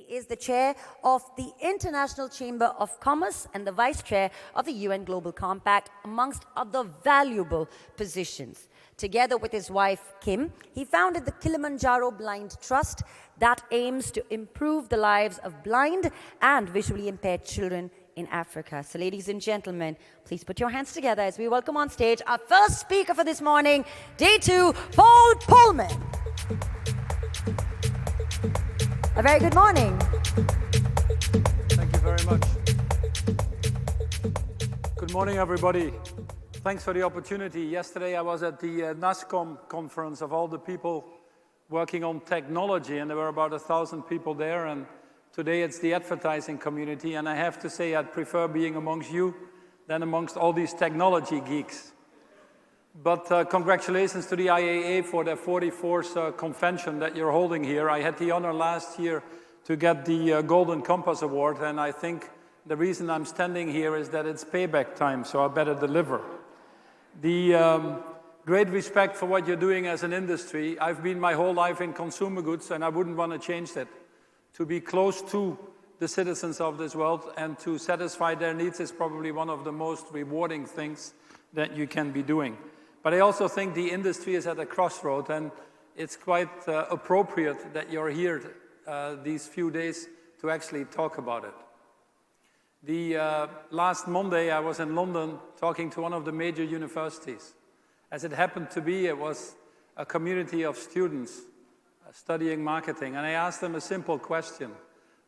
He is the chair of the International Chamber of Commerce and the vice chair of the UN Global Compact, amongst other valuable positions. Together with his wife, Kim, he founded the Kilimanjaro Blind Trust that aims to improve the lives of blind and visually impaired children in Africa. So ladies and gentlemen, please put your hands together as we welcome on stage our first speaker for this morning, Day2-Paul Polman. A very good morning. Thank you very much. Good morning, everybody. Thanks for the opportunity. Yesterday I was at the NASCOM conference of all the people working on technology, and there were about 1,000 people there, and today it's the advertising community, and I have to say I'd prefer being amongst you than amongst all these technology geeks. But congratulations to the IAA for their 44th convention that you're holding here. I had the honor last year to get the Golden Compass Award, and I think the reason I'm standing here is that it's payback time, so I better deliver. The great respect for what you're doing as an industry. I've been my whole life in consumer goods, and I wouldn't want to change that. To be close to the citizens of this world and to satisfy their needs is probably one of the most rewarding things that you can be doing. But I also think the industry is at a crossroad, and it's quite appropriate that you're here these few days to actually talk about it. The last Monday I was in London talking to one of the major universities. As it happened to be, it was a community of students studying marketing, and I asked them a simple question.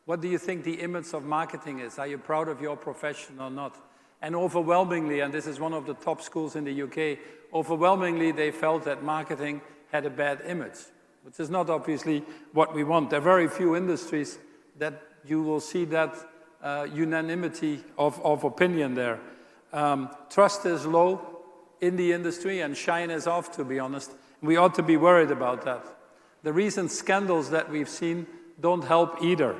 What do you think the image of marketing is? Are you proud of your profession or not? And overwhelmingly, and this is one of the top schools in the UK, overwhelmingly they felt that marketing had a bad image, which is not obviously what we want. There are very few industries that you will see that unanimity of opinion there. Trust is low in the industry and shine is off, to be honest. We ought to be worried about that. The recent scandals that we've seen don't help either.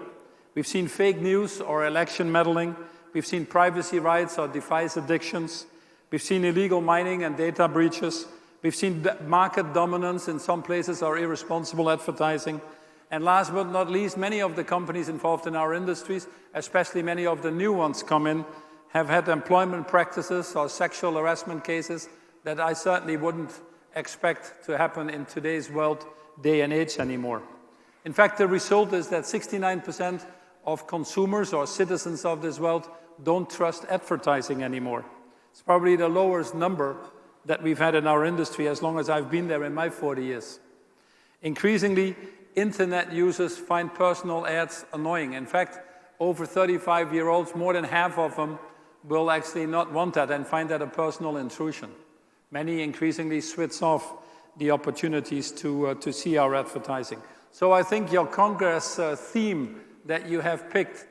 We've seen fake news or election meddling. We've seen privacy rights or device addictions. We've seen illegal mining and data breaches. We've seen market dominance in some places or irresponsible advertising. And last but not least, many of the companies involved in our industries, especially many of the new ones come in, have had employment practices or sexual harassment cases that I certainly wouldn't expect to happen in today's world, day and age anymore. In fact, the result is that 69% of consumers or citizens of this world don't trust advertising anymore. It's probably the lowest number that we've had in our industry as long as I've been there in my 40 years. Increasingly, internet users find personal ads annoying. In fact, over 35-year-olds, more than half of them will actually not want that and find that a personal intrusion. Many increasingly switch off the opportunities to see our advertising. So I think your Congress theme that you have picked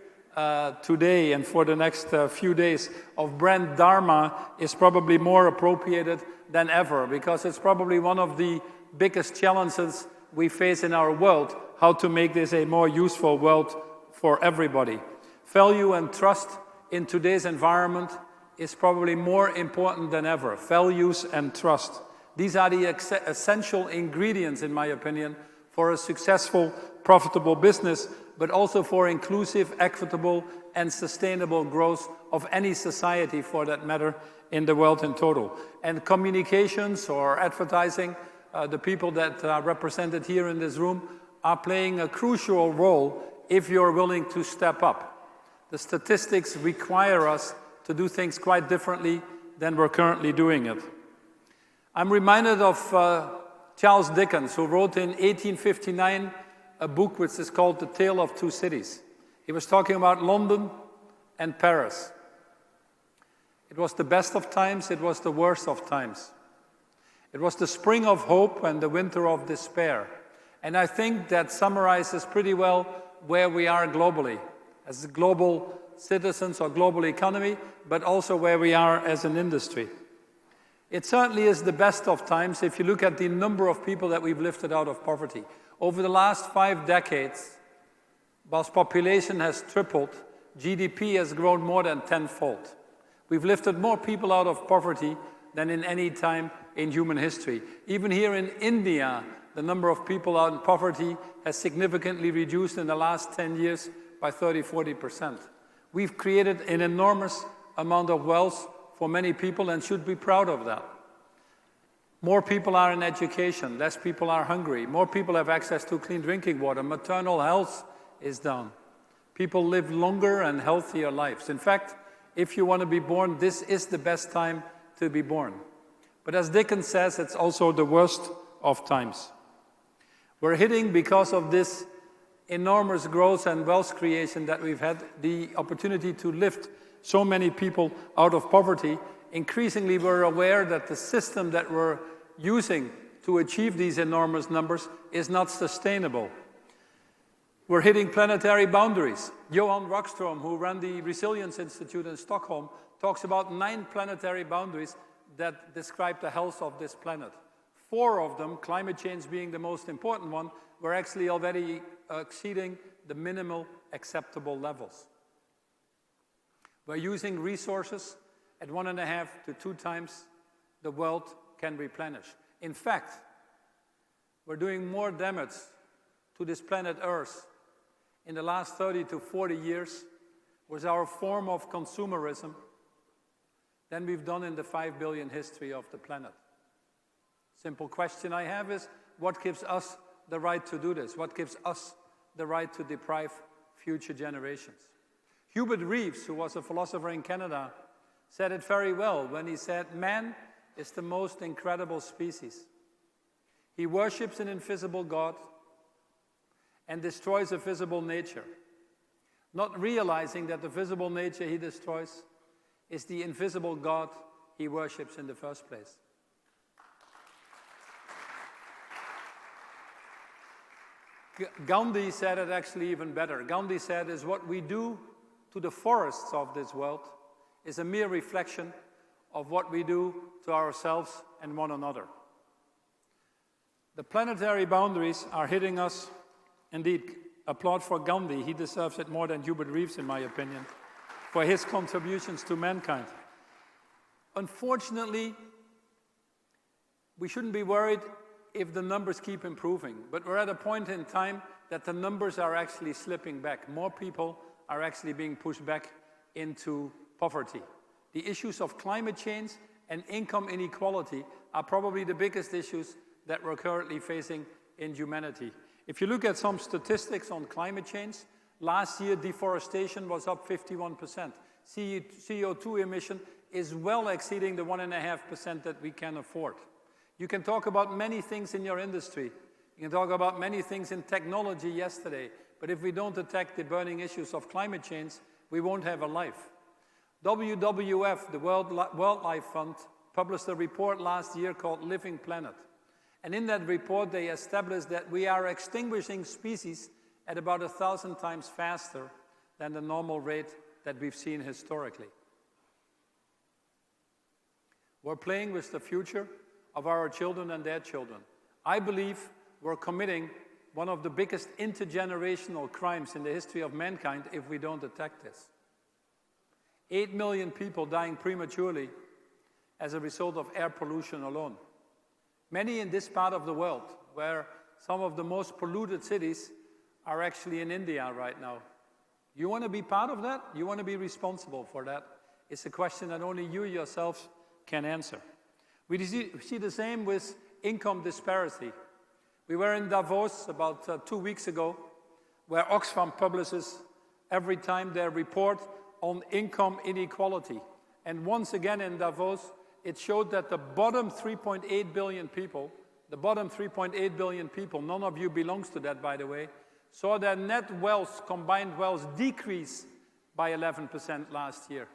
today and for the next few days of brand dharma is probably more appropriated than ever, because it's probably one of the biggest challenges we face in our world, how to make this a more useful world for everybody. Value and trust in today's environment is probably more important than ever. Values and trust. These are the essential ingredients, in my opinion, for a successful, profitable business, but also for inclusive, equitable, and sustainable growth of any society, for that matter, in the world in total. And communications or advertising, the people that are represented here in this room, are playing a crucial role if you're willing to step up. The statistics require us to do things quite differently than we're currently doing it. I'm reminded of Charles Dickens, who wrote in 1859 a book which is called The Tale of Two Cities. He was talking about London and Paris. It was the best of times, it was the worst of times. It was the spring of hope and the winter of despair. And I think that summarizes pretty well where we are globally, as global citizens or global economy, but also where we are as an industry. It certainly is the best of times if you look at the number of people that we've lifted out of poverty. Over the last 5 decades, whilst population has tripled, GDP has grown more than tenfold. We've lifted more people out of poverty than in any time in human history. Even here in India, the number of people out in poverty has significantly reduced in the last 10 years by 30–40%. We've created an enormous amount of wealth for many people and should be proud of that. More people are in education, less people are hungry, more people have access to clean drinking water, maternal health is down. People live longer and healthier lives. In fact, if you want to be born, this is the best time to be born. But as Dickens says, it's also the worst of times. We're hitting, because of this enormous growth and wealth creation that we've had, the opportunity to lift so many people out of poverty. Increasingly, we're aware that the system that we're using to achieve these enormous numbers is not sustainable. We're hitting planetary boundaries. Johan Rockström, who ran the Resilience Institute in Stockholm, talks about 9 planetary boundaries that describe the health of this planet. 4 of them, climate change being the most important one, were actually already exceeding the minimal acceptable levels. We're using resources at 1.5 to 2 times the world can replenish. In fact, we're doing more damage to this planet Earth in the last 30 to 40 years with our form of consumerism than we've done in the 5 billion history of the planet. Simple question I have is, what gives us the right to do this? What gives us the right to deprive future generations? Hubert Reeves, who was a philosopher in Canada, said it very well when he said, man is the most incredible species. He worships an invisible God and destroys a visible nature, not realizing that the visible nature he destroys is the invisible God he worships in the first place. Gandhi said it actually even better. Gandhi said, is what we do to the forests of this world is a mere reflection of what we do to ourselves and one another. The planetary boundaries are hitting us. Indeed, applaud for Gandhi. He deserves it more than Hubert Reeves, in my opinion, for his contributions to mankind. Unfortunately, we shouldn't be worried if the numbers keep improving, but we're at a point in time that the numbers are actually slipping back. More people are actually being pushed back into poverty. The issues of climate change and income inequality are probably the biggest issues that we're currently facing in humanity. If you look at some statistics on climate change, last year deforestation was up 51%. CO2 emission is well exceeding the 1.5% that we can afford. You can talk about many things in your industry. You can talk about many things in technology yesterday. But if we don't attack the burning issues of climate change, we won't have a life. WWF, the World Wildlife Fund, published a report last year called Living Planet. And in that report, they established that we are extinguishing species at about 1,000 times faster than the normal rate that we've seen historically. We're playing with the future of our children and their children. I believe we're committing one of the biggest intergenerational crimes in the history of mankind if we don't attack this. 8 million people dying prematurely as a result of air pollution alone. Many in this part of the world, where some of the most polluted cities are actually in India right now. You want to be part of that? You want to be responsible for that? It's a question that only you yourselves can answer. We see the same with income disparity. We were in Davos about 2 weeks ago, where Oxfam publishes every time their report on income inequality. And once again in Davos, it showed that the bottom 3.8 billion people, none of you belongs to that, by the way, saw their net wealth, combined wealth, decrease by 11% last year.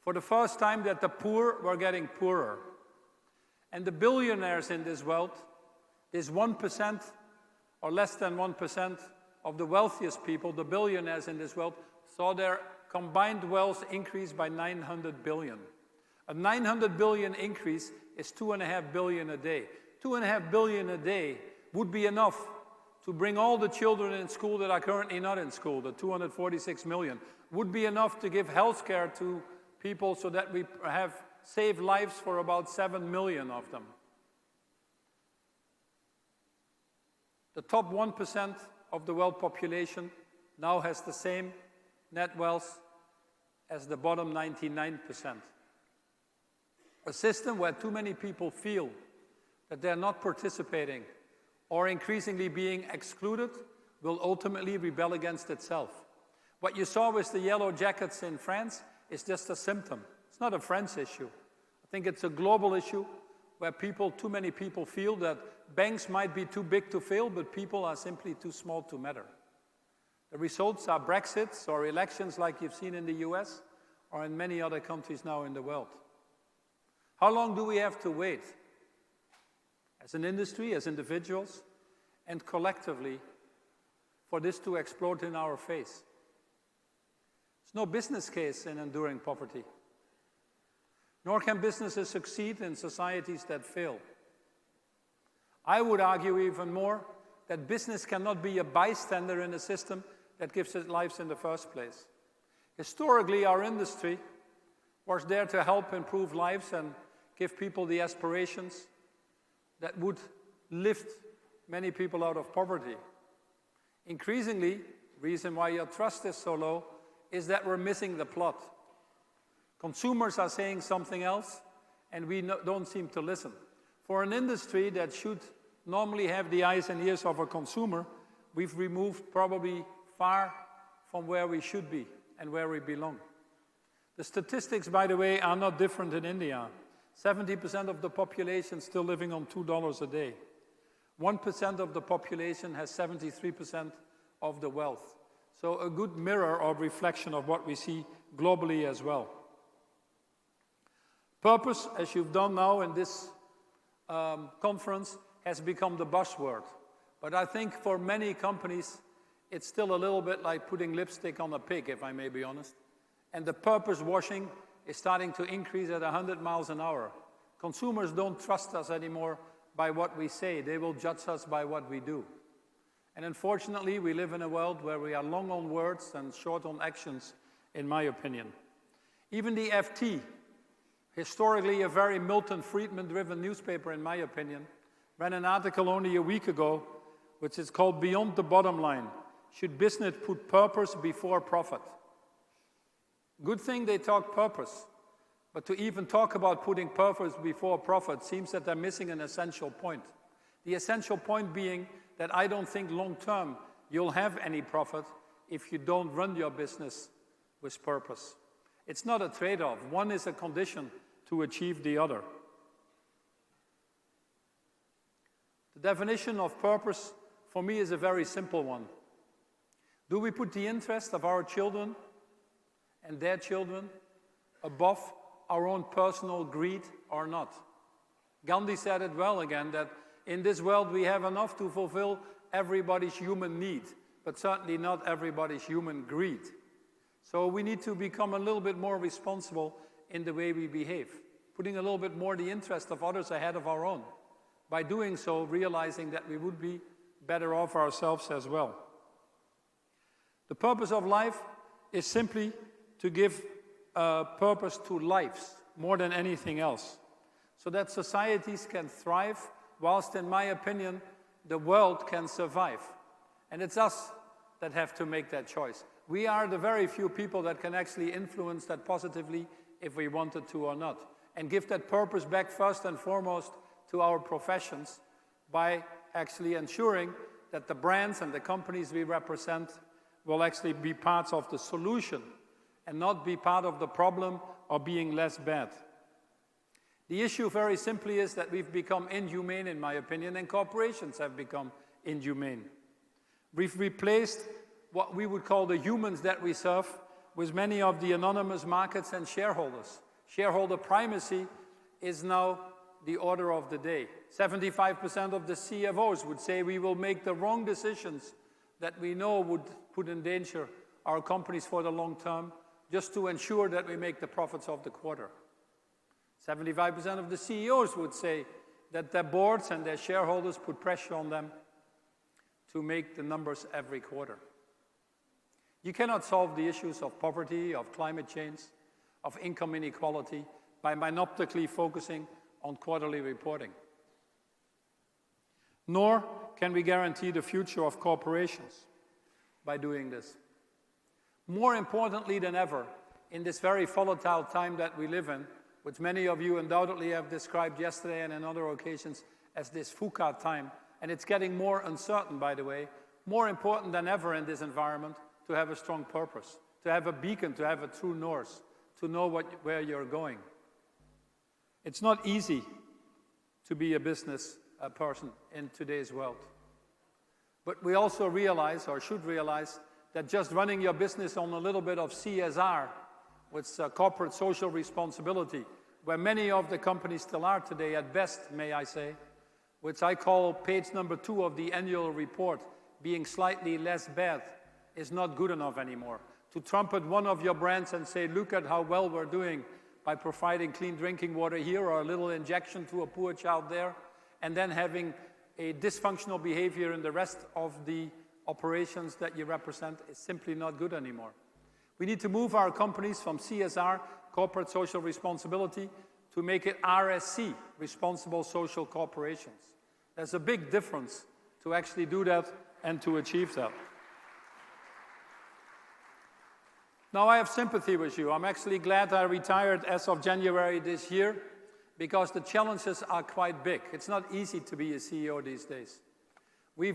For the first time that the poor were getting poorer. And the billionaires in this world, this 1% or less than 1% of the wealthiest people, the billionaires in this world, saw their combined wealth increase by 900 billion. A 900 billion increase is 2.5 billion a day. 2.5 billion a day would be enough to bring all the children in school that are currently not in school, the 246 million, would be enough to give health care to people so that we have saved lives for about 7 million of them. The top 1% of the world population now has the same net wealth as the bottom 99%. A system where too many people feel that they're not participating or increasingly being excluded will ultimately rebel against itself. What you saw with the yellow jackets in France is just a symptom. It's not a French issue. I think it's a global issue where too many people feel that banks might be too big to fail, but people are simply too small to matter. The results are Brexits or elections like you've seen in the US or in many other countries now in the world. How long do we have to wait? As an industry, as individuals, and collectively, for this to explode in our face. There's no business case in enduring poverty. Nor can businesses succeed in societies that fail. I would argue even more that business cannot be a bystander in a system that gives it lives in the first place. Historically, our industry was there to help improve lives and give people the aspirations that would lift many people out of poverty. Increasingly, the reason why your trust is so low is that we're missing the plot. Consumers are saying something else, and we don't seem to listen. For an industry that should normally have the eyes and ears of a consumer, we've removed probably far from where we should be and where we belong. The statistics, by the way, are not different in India. 70% of the population still living on $2 a day. 1% of the population has 73% of the wealth. So a good mirror or reflection of what we see globally as well. Purpose, as you've done now in this conference, has become the buzzword. But I think for many companies, it's still a little bit like putting lipstick on a pig, if I may be honest. And the purpose washing is starting to increase at 100 miles an hour. Consumers don't trust us anymore by what we say. They will judge us by what we do. And unfortunately, we live in a world where we are long on words and short on actions, in my opinion. Even the FT, historically a very Milton Friedman-driven newspaper, in my opinion, ran an article only a week ago, which is called Beyond the Bottom Line. Should business put purpose before profit? Good thing they talk purpose, but to even talk about putting purpose before profit seems that they're missing an essential point. The essential point being that I don't think long-term you'll have any profit if you don't run your business with purpose. It's not a trade-off. One is a condition to achieve the other. The definition of purpose for me is a very simple one. Do we put the interest of our children and their children above our own personal greed or not? Gandhi said it well again, that in this world we have enough to fulfill everybody's human need, but certainly not everybody's human greed. So we need to become a little bit more responsible in the way we behave, putting a little bit more the interest of others ahead of our own. By doing so, realizing that we would be better off ourselves as well. The purpose of life is simply to give purpose to lives more than anything else, so that societies can thrive, whilst, in my opinion, the world can survive. And it's us that have to make that choice. We are the very few people that can actually influence that positively if we wanted to or not, and give that purpose back first and foremost to our professions by actually ensuring that the brands and the companies we represent will actually be parts of the solution and not be part of the problem or being less bad. The issue very simply is that we've become inhumane, in my opinion, and corporations have become inhumane. We've replaced what we would call the humans that we serve with many of the anonymous markets and shareholders. Shareholder primacy is now the order of the day. 75% of the CFOs would say we will make the wrong decisions that we know would put in danger our companies for the long term, just to ensure that we make the profits of the quarter. 75% of the CEOs would say that their boards and their shareholders put pressure on them to make the numbers every quarter. You cannot solve the issues of poverty, of climate change, of income inequality by myopically focusing on quarterly reporting. Nor can we guarantee the future of corporations by doing this. More importantly than ever, in this very volatile time that we live in, which many of you undoubtedly have described yesterday and on other occasions as this VUCA time, and it's getting more uncertain, by the way, more important than ever in this environment to have a strong purpose, to have a beacon, to have a true north, to know where you're going. It's not easy to be a business person in today's world. But we also realize, or should realize, that just running your business on a little bit of CSR, with corporate social responsibility, where many of the companies still are today at best, may I say, which I call page number 2 of the annual report, being slightly less bad, is not good enough anymore. To trumpet one of your brands and say, look at how well we're doing by providing clean drinking water here or a little injection to a poor child there, and then having a dysfunctional behavior in the rest of the operations that you represent is simply not good anymore. We need to move our companies from CSR, corporate social responsibility, to make it RSC, responsible social corporations. There's a big difference to actually do that and to achieve that. Now, I have sympathy with you. I'm actually glad I retired as of January this year, because the challenges are quite big. It's not easy to be a CEO these days. We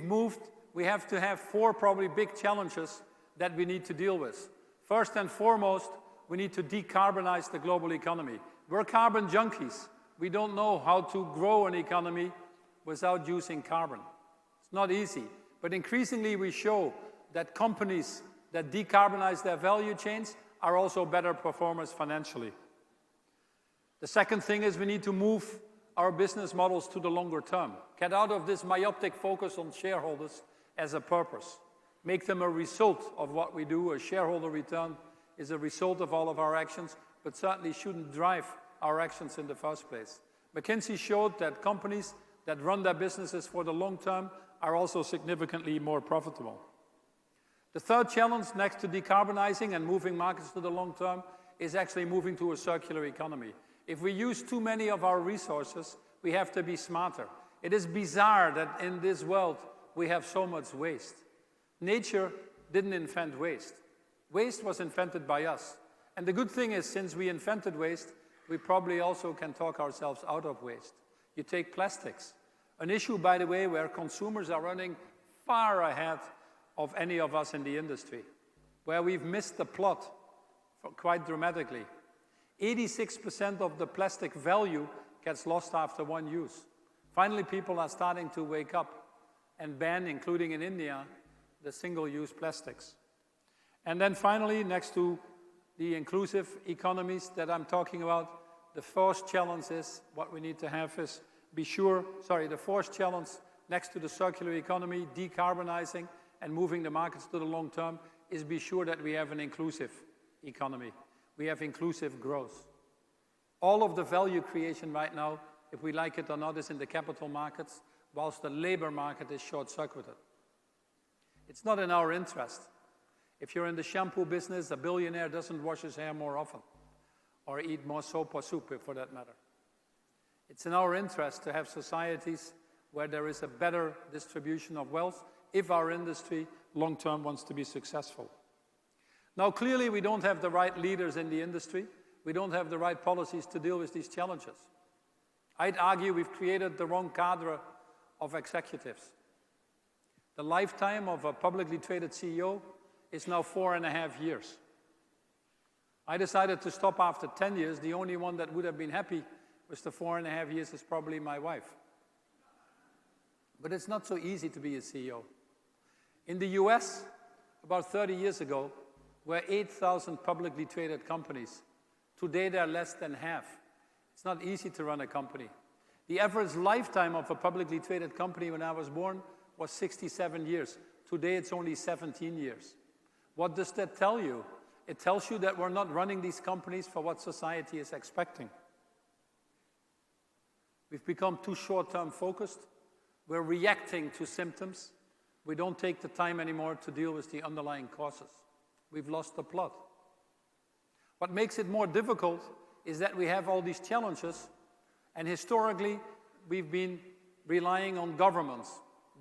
have to have 4 probably big challenges that we need to deal with. First and foremost, we need to decarbonize the global economy. We're carbon junkies. We don't know how to grow an economy without using carbon. It's not easy, but increasingly we show that companies that decarbonize their value chains are also better performers financially. The second thing is we need to move our business models to the longer term. Get out of this myopic focus on shareholders as a purpose. Make them a result of what we do. A shareholder return is a result of all of our actions, but certainly shouldn't drive our actions in the first place. McKinsey showed that companies that run their businesses for the long term are also significantly more profitable. The third challenge, next to decarbonizing and moving markets to the long term, is actually moving to a circular economy. If we use too many of our resources, we have to be smarter. It is bizarre that in this world we have so much waste. Nature didn't invent waste. Waste was invented by us. And the good thing is, since we invented waste, we probably also can talk ourselves out of waste. You take plastics, an issue, by the way, where consumers are running far ahead of any of us in the industry, where we've missed the plot quite dramatically. 86% of the plastic value gets lost after one use. Finally, people are starting to wake up and ban, including in India, the single-use plastics. And then finally, next to the inclusive economies that I'm talking about, the fourth challenge is what we need to have is the fourth challenge next to the circular economy, decarbonizing and moving the markets to the long term, is be sure that we have an inclusive economy. We have inclusive growth. All of the value creation right now, if we like it or not, is in the capital markets, whilst the labor market is short-circuited. It's not in our interest. If you're in the shampoo business, a billionaire doesn't wash his hair more often or eat more soap or soup, for that matter. It's in our interest to have societies where there is a better distribution of wealth if our industry long-term wants to be successful. Now, clearly, we don't have the right leaders in the industry. We don't have the right policies to deal with these challenges. I'd argue we've created the wrong cadre of executives. The lifetime of a publicly traded CEO is now 4.5 years. I decided to stop after 10 years. The only one that would have been happy with the 4.5 years is probably my wife. But it's not so easy to be a CEO. In the US, about 30 years ago, were 8,000 publicly traded companies. Today, they're less than half. It's not easy to run a company. The average lifetime of a publicly traded company when I was born was 67 years. Today, it's only 17 years. What does that tell you? It tells you that we're not running these companies for what society is expecting. We've become too short-term focused. We're reacting to symptoms. We don't take the time anymore to deal with the underlying causes. We've lost the plot. What makes it more difficult is that we have all these challenges, and historically, we've been relying on governments.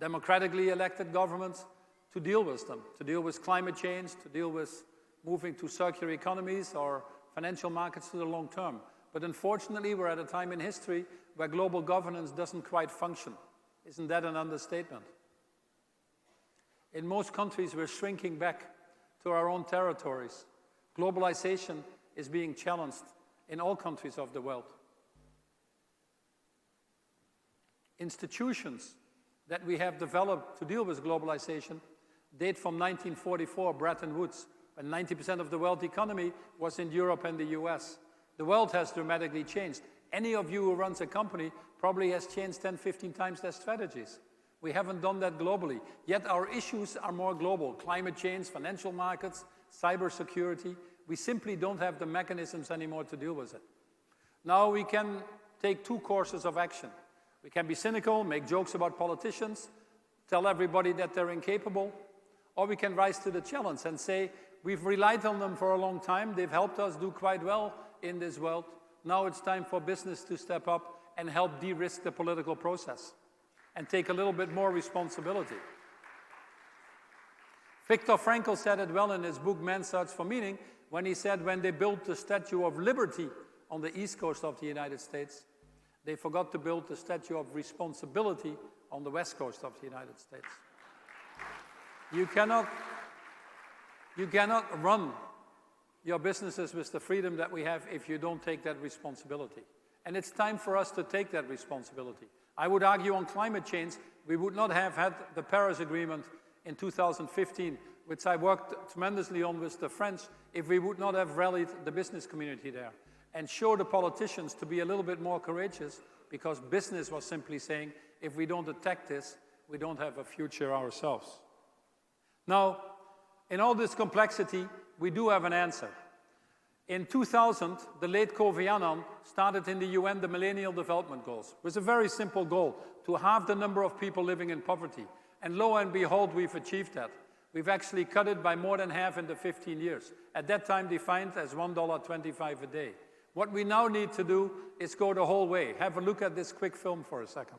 democratically elected governments to deal with them, to deal with climate change, to deal with moving to circular economies or financial markets to the long term. But unfortunately, we're at a time in history where global governance doesn't quite function. Isn't that an understatement? In most countries, we're shrinking back to our own territories. Globalization is being challenged in all countries of the world. Institutions that we have developed to deal with globalization date from 1944, Bretton Woods, when 90% of the world economy was in Europe and the US. The world has dramatically changed. Any of you who runs a company probably has changed 10, 15 times their strategies. We haven't done that globally, yet our issues are more global. Climate change, financial markets, cybersecurity. We simply don't have the mechanisms anymore to deal with it. Now we can take two courses of action. We can be cynical, make jokes about politicians, tell everybody that they're incapable, or we can rise to the challenge and say, we've relied on them for a long time, they've helped us do quite well in this world. Now it's time for business to step up and help de-risk the political process and take a little bit more responsibility. Viktor Frankl said it well in his book, Man's Search for Meaning, when he said when they built the Statue of Liberty on the east coast of the United States, they forgot to build the Statue of Responsibility on the west coast of the United States. You cannot run your businesses with the freedom that we have if you don't take that responsibility. And it's time for us to take that responsibility. I would argue on climate change, we would not have had the Paris Agreement in 2015, which I worked tremendously on with the French, if we would not have rallied the business community there and show the politicians to be a little bit more courageous, because business was simply saying, if we don't attack this, we don't have a future ourselves. Now, in all this complexity, we do have an answer. In 2000, the late Kofi Annan started in the UN the Millennial Development Goals. It was a very simple goal, to halve the number of people living in poverty. And lo and behold, we've achieved that. We've actually cut it by more than half in the 15 years. At that time defined as $1.25 a day. What we now need to do is go the whole way. Have a look at this quick film for a second.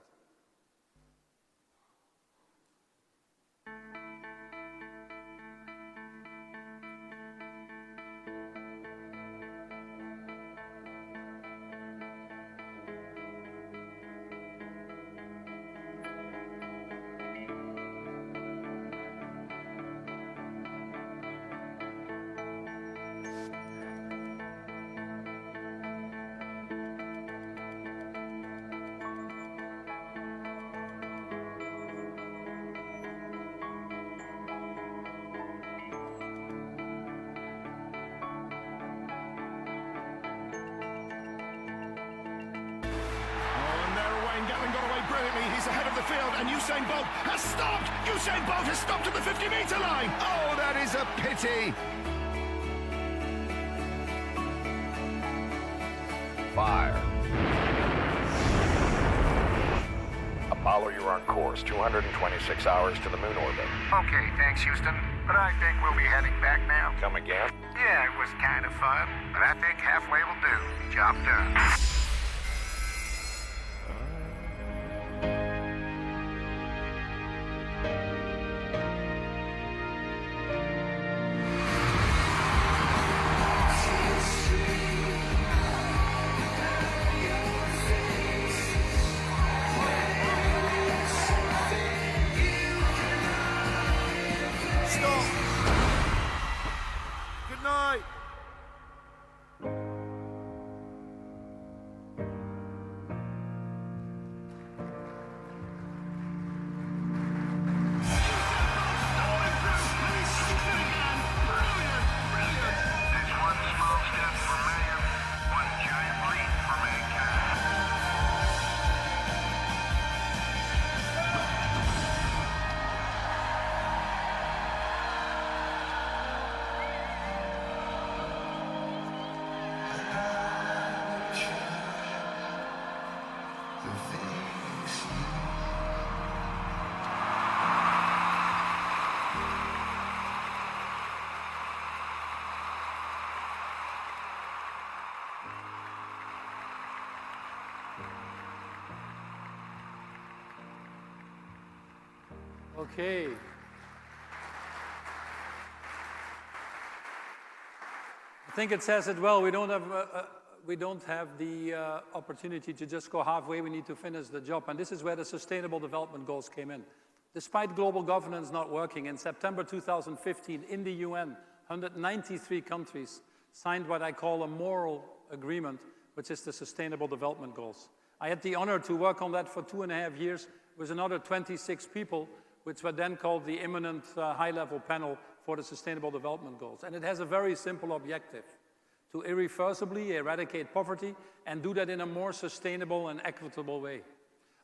He's ahead of the field, and Usain Bolt has stopped! Usain Bolt has stopped at the 50-meter line! Oh, that is a pity! 5. Apollo, you're on course. 226 hours to the moon orbit. Okay, thanks, Houston. But I think we'll be heading back now. Come again? Yeah, it was kind of fun, but I think halfway will do. Job done. Okay. I think it says it well. We don't have the opportunity to just go halfway. We need to finish the job. And this is where the Sustainable Development Goals came in. Despite global governance not working, in September 2015, in the UN, 193 countries signed what I call a moral agreement, which is the Sustainable Development Goals. I had the honor to work on that for 2.5 years with another 26 people, which were then called the Imminent High-Level Panel for the Sustainable Development Goals. And it has a very simple objective: to irreversibly eradicate poverty and do that in a more sustainable and equitable way.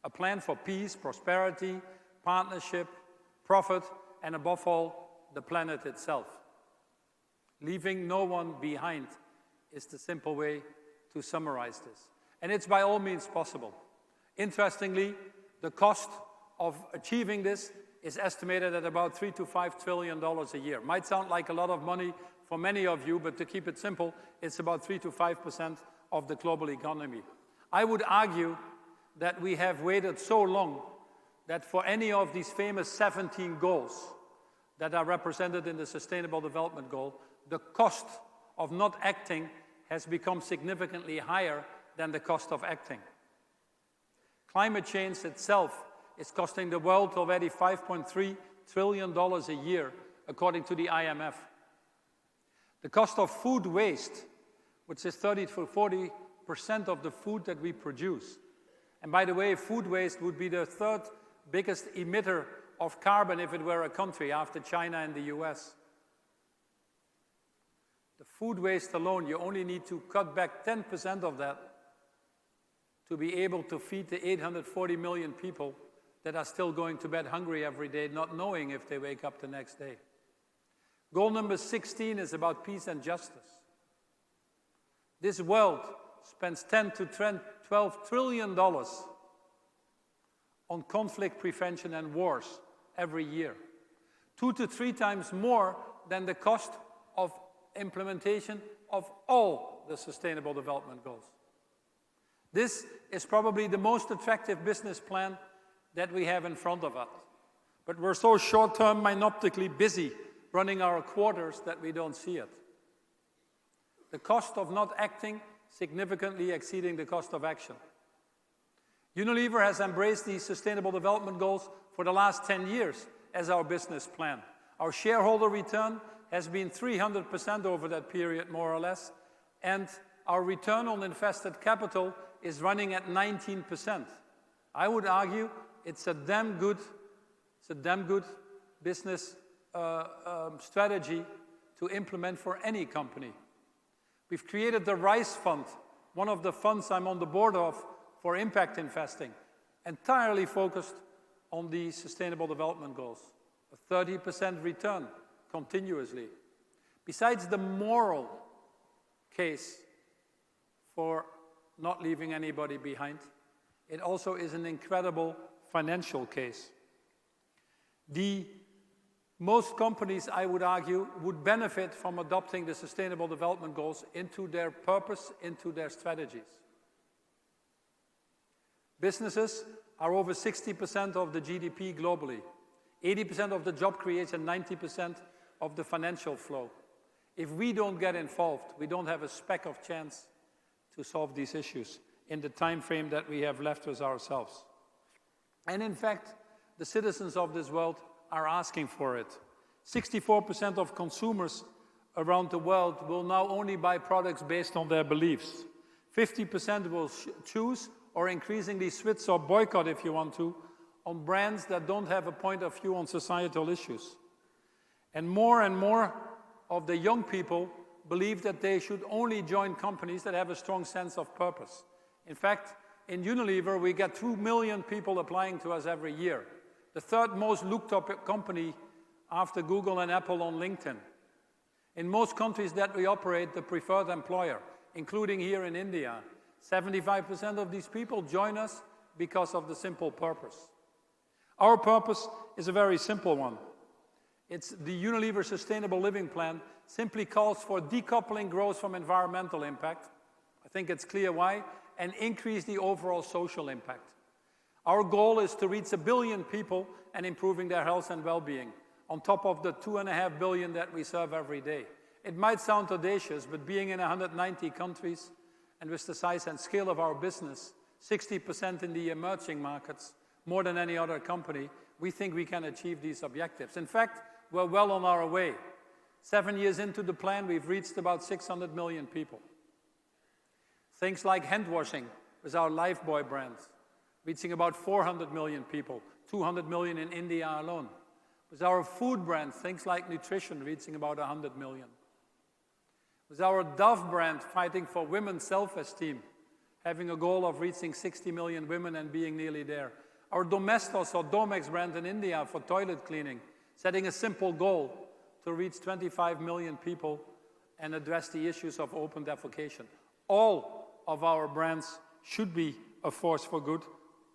A plan for peace, prosperity, partnership, profit, and above all, the planet itself. Leaving no one behind is the simple way to summarize this. And it's by all means possible. Interestingly, the cost of achieving this is estimated at about $3 to $5 trillion a year. Might sound like a lot of money for many of you, but to keep it simple, it's about 3 to 5% of the global economy. I would argue that we have waited so long that for any of these famous 17 goals that are represented in the Sustainable Development Goal, the cost of not acting has become significantly higher than the cost of acting. Climate change itself is costing the world already $5.3 trillion a year, according to the IMF. The cost of food waste, which is 30 to 40% of the food that we produce. And by the way, food waste would be the third biggest emitter of carbon if it were a country, after China and the US. The food waste alone, you only need to cut back 10% of that to be able to feed the 840 million people that are still going to bed hungry every day, not knowing if they wake up the next day. Goal number 16 is about peace and justice. This world spends $10 to $12 trillion on conflict prevention and wars every year. 2 to 3 times more than the cost of implementation of all the Sustainable Development Goals. This is probably the most attractive business plan that we have in front of us. But we're so short-term, myopically busy running our quarters that we don't see it. The cost of not acting significantly exceeding the cost of action. Unilever has embraced these Sustainable Development Goals for the last 10 years as our business plan. Our shareholder return has been 300% over that period, more or less, and our return on invested capital is running at 19%. I would argue it's a damn good business strategy to implement for any company. We've created the RISE Fund, one of the funds I'm on the board of for impact investing, entirely focused on the Sustainable Development Goals. A 30% return continuously. Besides the moral case for not leaving anybody behind, it also is an incredible financial case. Most companies, I would argue, would benefit from adopting the Sustainable Development Goals into their purpose, into their strategies. Businesses are over 60% of the GDP globally, 80% of the job creation, 90% of the financial flow. If we don't get involved, we don't have a speck of chance to solve these issues in the time frame that we have left with ourselves. And in fact, the citizens of this world are asking for it. 64% of consumers around the world will now only buy products based on their beliefs. 50% will choose or increasingly switch or boycott, if you want to, on brands that don't have a point of view on societal issues. And more of the young people believe that they should only join companies that have a strong sense of purpose. In fact, in Unilever, we get 2 million people applying to us every year. The third most looked up company after Google and Apple on LinkedIn. In most countries that we operate, the preferred employer, including here in India. 75% of these people join us because of the simple purpose. Our purpose is a very simple one. It's the Unilever Sustainable Living Plan simply calls for decoupling growth from environmental impact. I think it's clear why, and increase the overall social impact. Our goal is to reach 1 billion people and improving their health and well-being, on top of the 2.5 billion that we serve every day. It might sound audacious, but being in 190 countries, and with the size and scale of our business, 60% in the emerging markets, more than any other company, we think we can achieve these objectives. In fact, we're well on our way. 7 years into the plan, we've reached about 600 million people. Things like hand washing with our Lifebuoy brand, reaching about 400 million people, 200 million in India alone. With our food brand, things like nutrition, reaching about 100 million. With our Dove brand, fighting for women's self-esteem, having a goal of reaching 60 million women and being nearly there. Our Domestos or Domex brand in India for toilet cleaning, setting a simple goal to reach 25 million people and address the issues of open defecation. All of our brands should be a force for good.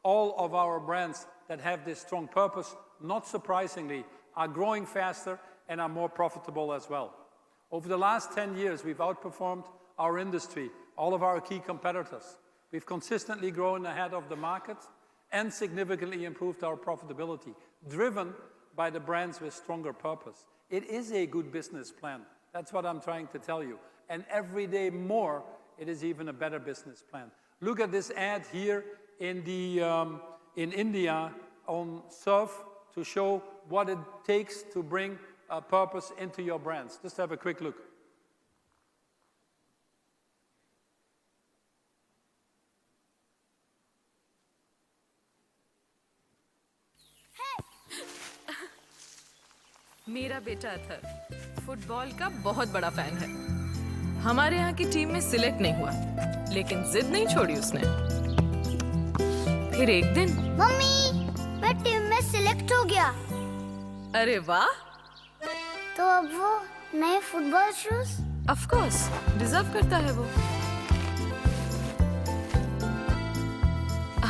All of our brands that have this strong purpose, not surprisingly, are growing faster and are more profitable as well. Over the last 10 years, we've outperformed our industry, all of our key competitors. We've consistently grown ahead of the market and significantly improved our profitability, driven by the brands with stronger purpose. It is a good business plan. That's what I'm trying to tell you. And every day more, it is even a better business plan. Look at this ad here in India on surf to show what it takes to bring purpose into your brands. Just have a quick look. मेरा बेटा Athar football का बहुत बड़ा fan है। हमारे यहाँ की team में सिलेक्ट नहीं हुआ, लेकिन जिद नहीं छोड़ी उसने। फिर एक दिन, मम्मी, मैं टीम में सिलेक्ट हो गया। अरे वाह! तो अब वो नए football shoes? Of course, deserve करता है वो।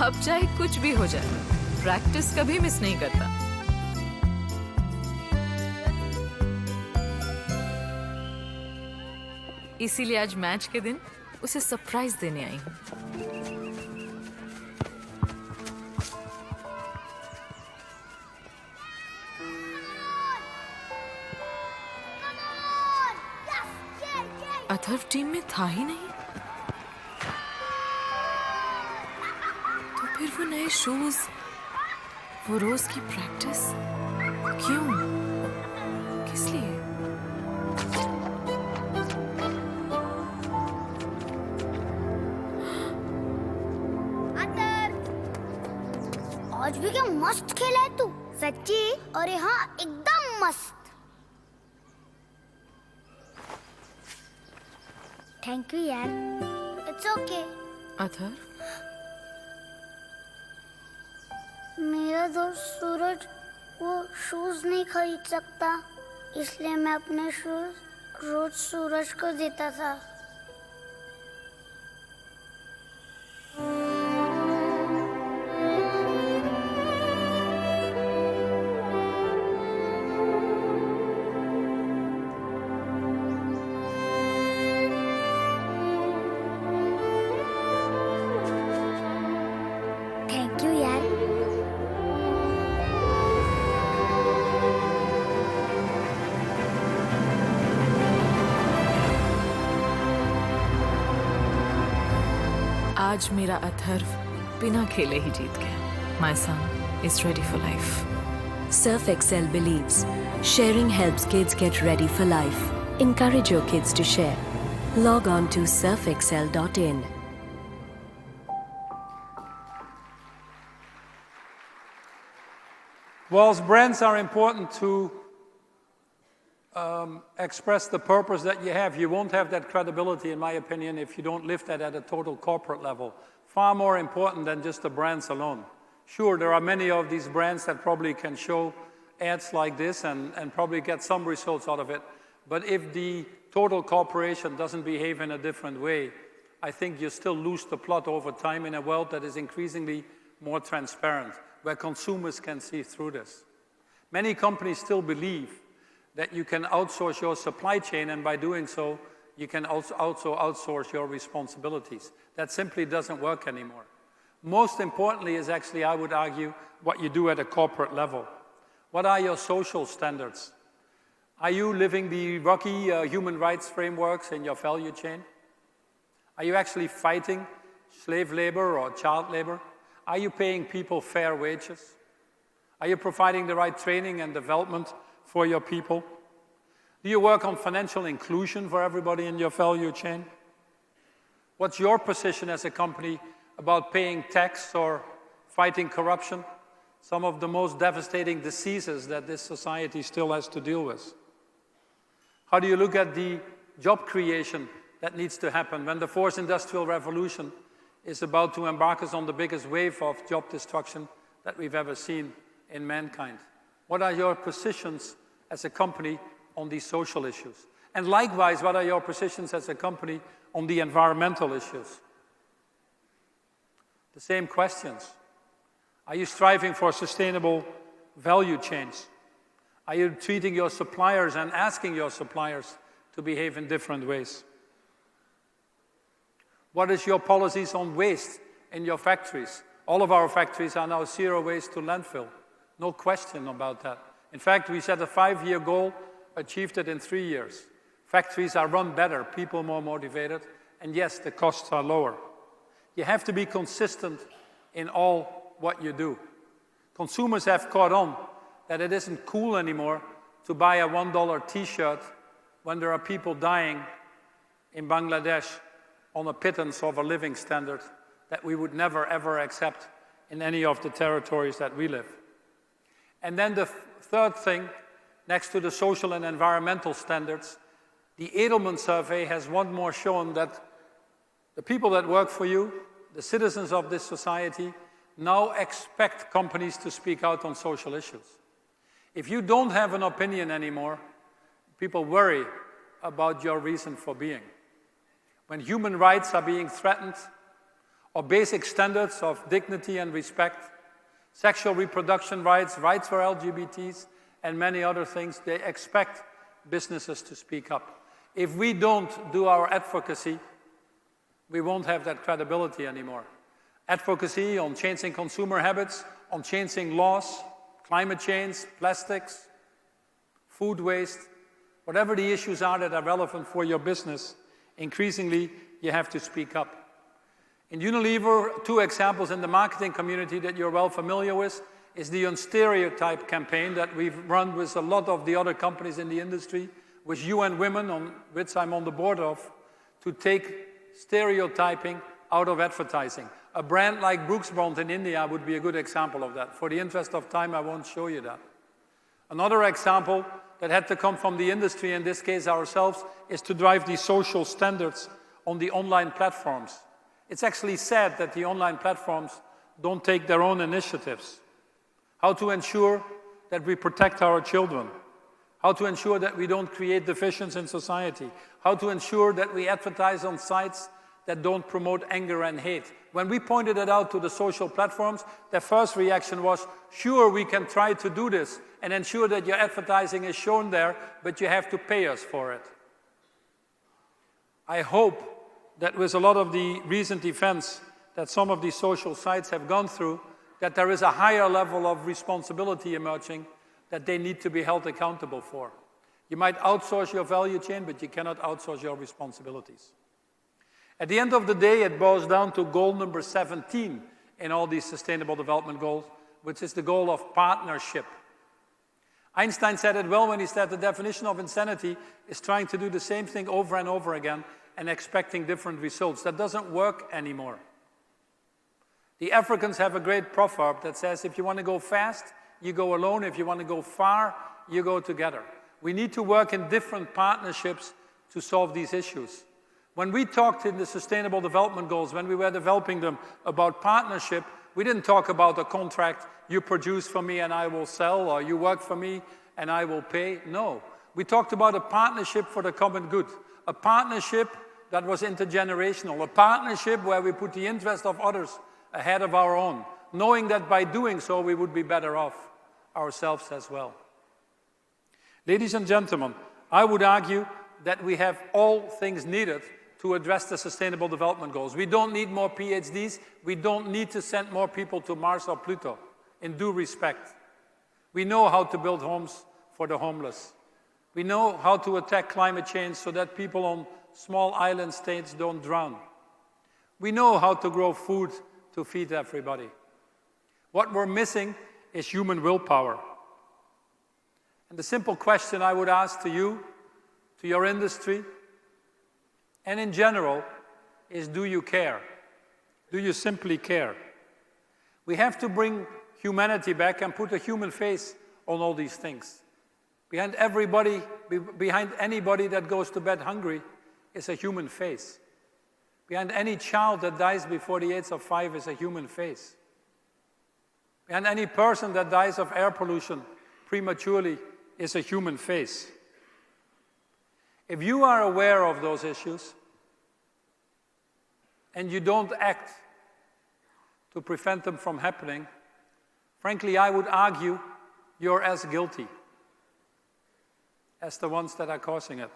अब चाहे कुछ भी हो जाए, प्रैक्टिस कभी मिस नहीं करता। इसीलिए आज मैच के दिन उसे सरप्राइज देने आई हूँ। अथर्व टीम में था ही नहीं, तो फिर वो नए शूज, वो रोज की प्रैक्टिस, क्यों? किस लिए? आज भी क्या मस्त खेला है तू, सच्ची। और यहाँ एकदम मस्त। थैंक यू यार। It's okay. अथर्व, मेरा दोस्त सूरज वो शूज नहीं खरीद सकता, इसलिए मैं अपने शूज रोज सूरज को देता था। थैंक यू यार। आज मेरा अथर्व बिना खेले ही जीत गया। My son is ready for life. Surf Excel believes sharing helps kids get ready for life. Encourage your kids to share. Log on to surfexcel.in. Whilst brands are important to express the purpose that you have, you won't have that credibility, in my opinion, if you don't lift that at a total corporate level. Far more important than just the brands alone. Sure, there are many of these brands that probably can show ads like this and probably get some results out of it. But if the total corporation doesn't behave in a different way, I think you still lose the plot over time in a world that is increasingly more transparent, where consumers can see through this. Many companies still believe that you can outsource your supply chain, and by doing so, you can also outsource your responsibilities. That simply doesn't work anymore. Most importantly is actually, I would argue, what you do at a corporate level. What are your social standards? Are you living the rocky human rights frameworks in your value chain? Are you actually fighting slave labor or child labor? Are you paying people fair wages? Are you providing the right training and development for your people? Do you work on financial inclusion for everybody in your value chain? What's your position as a company about paying tax or fighting corruption? Some of the most devastating diseases that this society still has to deal with. How do you look at the job creation that needs to happen when the fourth industrial revolution is about to embark us on the biggest wave of job destruction that we've ever seen in mankind? What are your positions as a company on these social issues? And likewise, what are your positions as a company on the environmental issues? The same questions. Are you striving for sustainable value chains? Are you treating your suppliers and asking your suppliers to behave in different ways? What is your policies on waste in your factories? All of our factories are now zero waste to landfill. No question about that. In fact, we set a 5-year goal, achieved it in 3 years. Factories are run better, people more motivated, and yes, the costs are lower. You have to be consistent in all what you do. Consumers have caught on that it isn't cool anymore to buy a $1 t-shirt when there are people dying in Bangladesh on a pittance of a living standard that we would never ever accept in any of the territories that we live. And then the third thing, next to the social and environmental standards, the Edelman survey has once more shown that the people that work for you, the citizens of this society, now expect companies to speak out on social issues. If you don't have an opinion anymore, people worry about your reason for being. When human rights are being threatened, or basic standards of dignity and respect, sexual reproduction rights, rights for LGBTs, and many other things, they expect businesses to speak up. If we don't do our advocacy, we won't have that credibility anymore. Advocacy on changing consumer habits, on changing laws, climate change, plastics, food waste, whatever the issues are that are relevant for your business, increasingly you have to speak up. In Unilever, 2 examples in the marketing community that you're well familiar with is the Unstereotype campaign that we've run with a lot of the other companies in the industry, with UN Women, on which I'm on the board of, to take stereotyping out of advertising. A brand like Brooks Bond in India would be a good example of that. For the interest of time, I won't show you that. Another example that had to come from the industry, in this case ourselves, is to drive the social standards on the online platforms. It's actually sad that the online platforms don't take their own initiatives. How to ensure that we protect our children. How to ensure that we don't create divisions in society. How to ensure that we advertise on sites that don't promote anger and hate. When we pointed it out to the social platforms, their first reaction was, sure, we can try to do this and ensure that your advertising is shown there, but you have to pay us for it. I hope that with a lot of the recent events that some of these social sites have gone through, that there is a higher level of responsibility emerging that they need to be held accountable for. You might outsource your value chain, but you cannot outsource your responsibilities. At the end of the day, it boils down to goal number 17 in all these sustainable development goals, which is the goal of partnership. Einstein said it well when he said the definition of insanity is trying to do the same thing over and over again and expecting different results. That doesn't work anymore. The Africans have a great proverb that says, if you want to go fast, you go alone. If you want to go far, you go together. We need to work in different partnerships to solve these issues. When we talked in the Sustainable Development Goals, when we were developing them about partnership, we didn't talk about a contract, you produce for me and I will sell, or you work for me and I will pay. No. We talked about a partnership for the common good, a partnership that was intergenerational, a partnership where we put the interest of others ahead of our own, knowing that by doing so we would be better off ourselves as well. Ladies and gentlemen, I would argue that we have all things needed to address the Sustainable Development Goals. We don't need more PhDs. We don't need to send more people to Mars or Pluto, in due respect. We know how to build homes for the homeless. We know how to attack climate change so that people on small island states don't drown. We know how to grow food to feed everybody. What we're missing is human willpower. And the simple question I would ask to you, to your industry, and in general, is do you care? Do you simply care? We have to bring humanity back and put a human face on all these things. Behind anybody that goes to bed hungry is a human face. Behind any child that dies before the age of 5 is a human face. Behind any person that dies of air pollution prematurely is a human face. If you are aware of those issues and you don't act to prevent them from happening, frankly, I would argue you're as guilty as the ones that are causing it.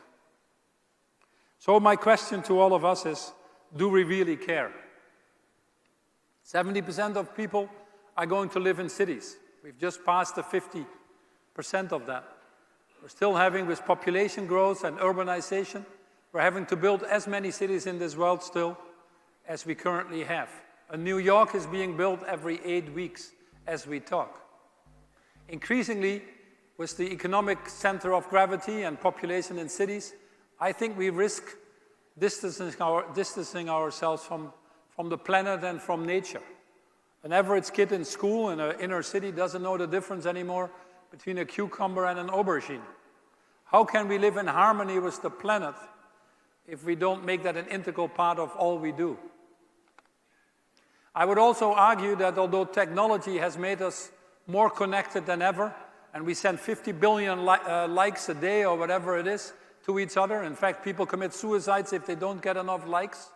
So my question to all of us is, do we really care? 70% of people are going to live in cities. We've just passed the 50% of that. We're still having, with population growth and urbanization, we're having to build as many cities in this world still as we currently have. A New York is being built every 8 weeks as we talk. Increasingly, with the economic center of gravity and population in cities, I think we risk distancing ourselves from the planet and from nature. An average kid in school in an inner city doesn't know the difference anymore between a cucumber and an aubergine. How can we live in harmony with the planet if we don't make that an integral part of all we do? I would also argue that although technology has made us more connected than ever, and we send 50 billion likes a day or whatever it is to each other. In fact, people commit suicides if they don't get enough likes.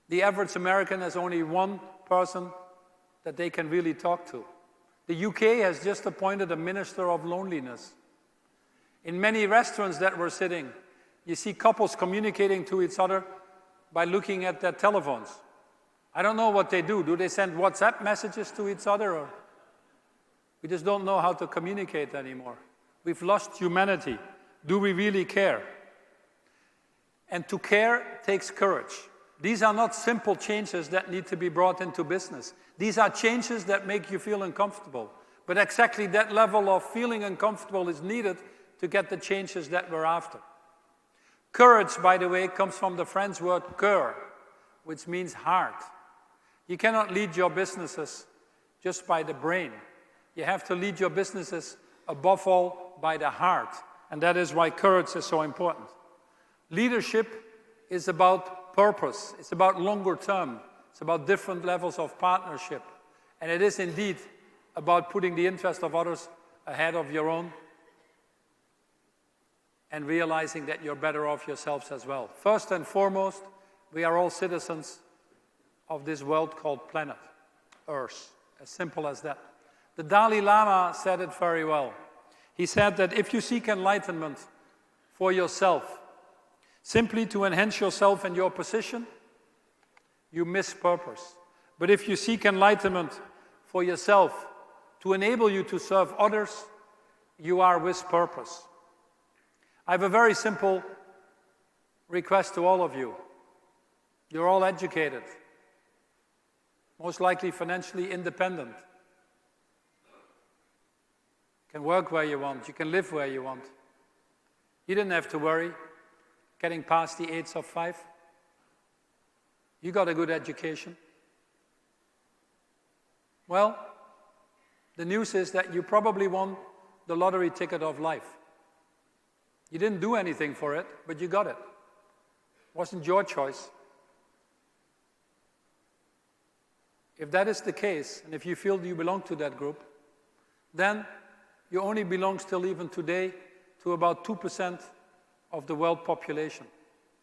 The average American has only one person that they can really talk to. The UK has just appointed a minister of loneliness. In many restaurants that we're sitting, you see couples communicating to each other by looking at their telephones. I don't know what they do. Do they send WhatsApp messages to each other? Or we just don't know how to communicate anymore. We've lost humanity. Do we really care? And to care takes courage. These are not simple changes that need to be brought into business. These are changes that make you feel uncomfortable. But exactly that level of feeling uncomfortable is needed to get the changes that we're after. Courage, by the way, comes from the French word cœur, which means heart. You cannot lead your businesses just by the brain. You have to lead your businesses, above all, by the heart. And that is why courage is so important. Leadership is about purpose. It's about longer term. It's about different levels of partnership. And it is indeed about putting the interest of others ahead of your own and realizing that you're better off yourselves as well. First and foremost, we are all citizens of this world called planet Earth. As simple as that. The Dalai Lama said it very well. He said that if you seek enlightenment for yourself, simply to enhance yourself and your position, you miss purpose. But if you seek enlightenment for yourself, to enable you to serve others, you are with purpose. I have a very simple request to all of you. You're all educated, most likely financially independent. You can work where you want, you can live where you want. You didn't have to worry getting past the age of 5. You got a good education. Well, the news is that you probably won the lottery ticket of life. You didn't do anything for it, but you got it. It wasn't your choice. If that is the case, and if you feel you belong to that group, then you only belong still even today to about 2% of the world population.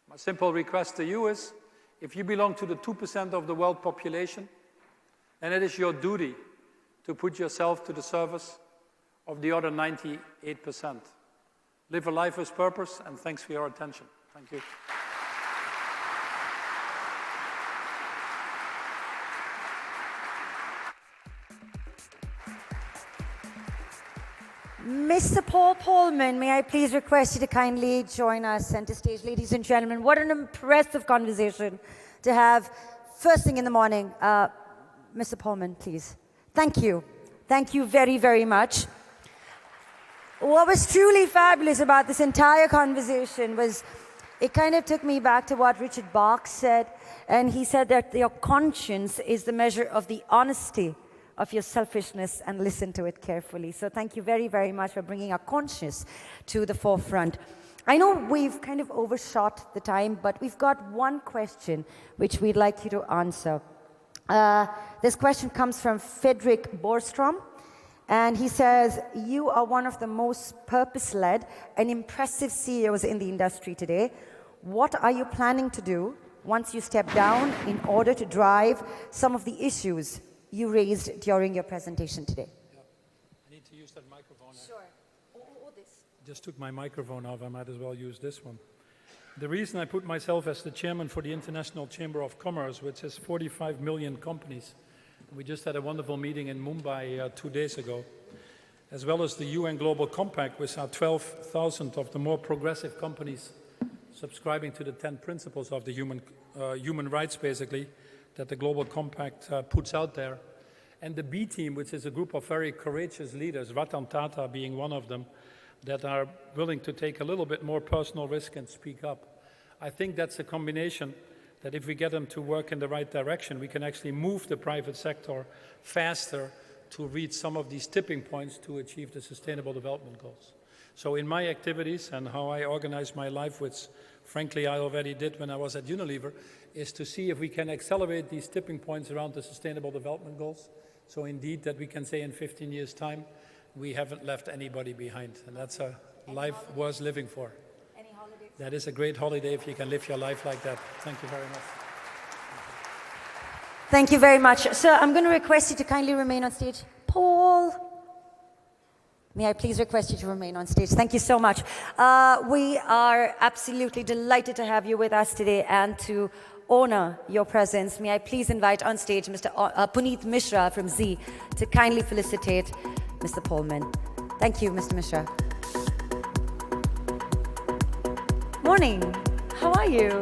My simple request to you is, if you belong to the 2% of the world population, then it is your duty to put yourself to the service of the other 98%. Live a life with purpose, and thanks for your attention. Thank you. Mr. Paul Polman, may I please request you to kindly join us center stage. Ladies and gentlemen, what an impressive conversation to have first thing in the morning. Mr. Polman, please. Thank you. Thank you very, very much. What was truly fabulous about this entire conversation was it kind of took me back to what Richard Bach said, and he said that your conscience is the measure of the honesty of your selfishness, and listen to it carefully. So thank you very, very much for bringing our conscience to the forefront. I know we've kind of overshot the time, but we've got one question which we'd like you to answer. This question comes from Fredrik Borstrom. And he says, you are one of the most purpose-led and impressive CEOs in the industry today. What are you planning to do once you step down in order to drive some of the issues you raised during your presentation today? Yeah. I need to use that microphone. Sure. Or this. Just took my microphone off. I might as well use this one. The reason I put myself as the chairman for the International Chamber of Commerce, which has 45 million companies, we just had a wonderful meeting in Mumbai 2 days ago, as well as the UN Global Compact, which are 12,000 of the more progressive companies subscribing to the 10 principles of the human rights, basically, that the Global Compact puts out there. And the B team, which is a group of very courageous leaders, Ratan Tata being one of them, that are willing to take a little bit more personal risk and speak up. I think that's a combination that if we get them to work in the right direction, we can actually move the private sector faster to reach some of these tipping points to achieve the Sustainable Development Goals. So in my activities and how I organize my life, which frankly I already did when I was at Unilever, is to see if we can accelerate these tipping points around the Sustainable Development Goals. So indeed that we can say in 15 years' time, we haven't left anybody behind. And that's a life worth living for. That is a great holiday if you can live your life like that. Thank you very much. Thank you very much. Sir, I'm going to request you to kindly remain on stage. Paul, may I please request you to remain on stage? Thank you so much. We are absolutely delighted to have you with us today and to honor your presence. May I please invite on stage Mr. Puneet Mishra from Z to kindly felicitate Mr. Polman. Thank you, Mr. Mishra. Morning. How are you?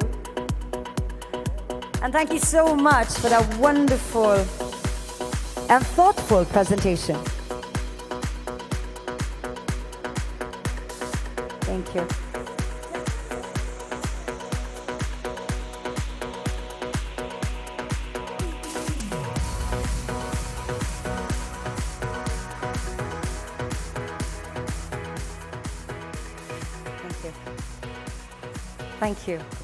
And thank you so much for that wonderful and thoughtful presentation. Thank you. Thank you. Thank you.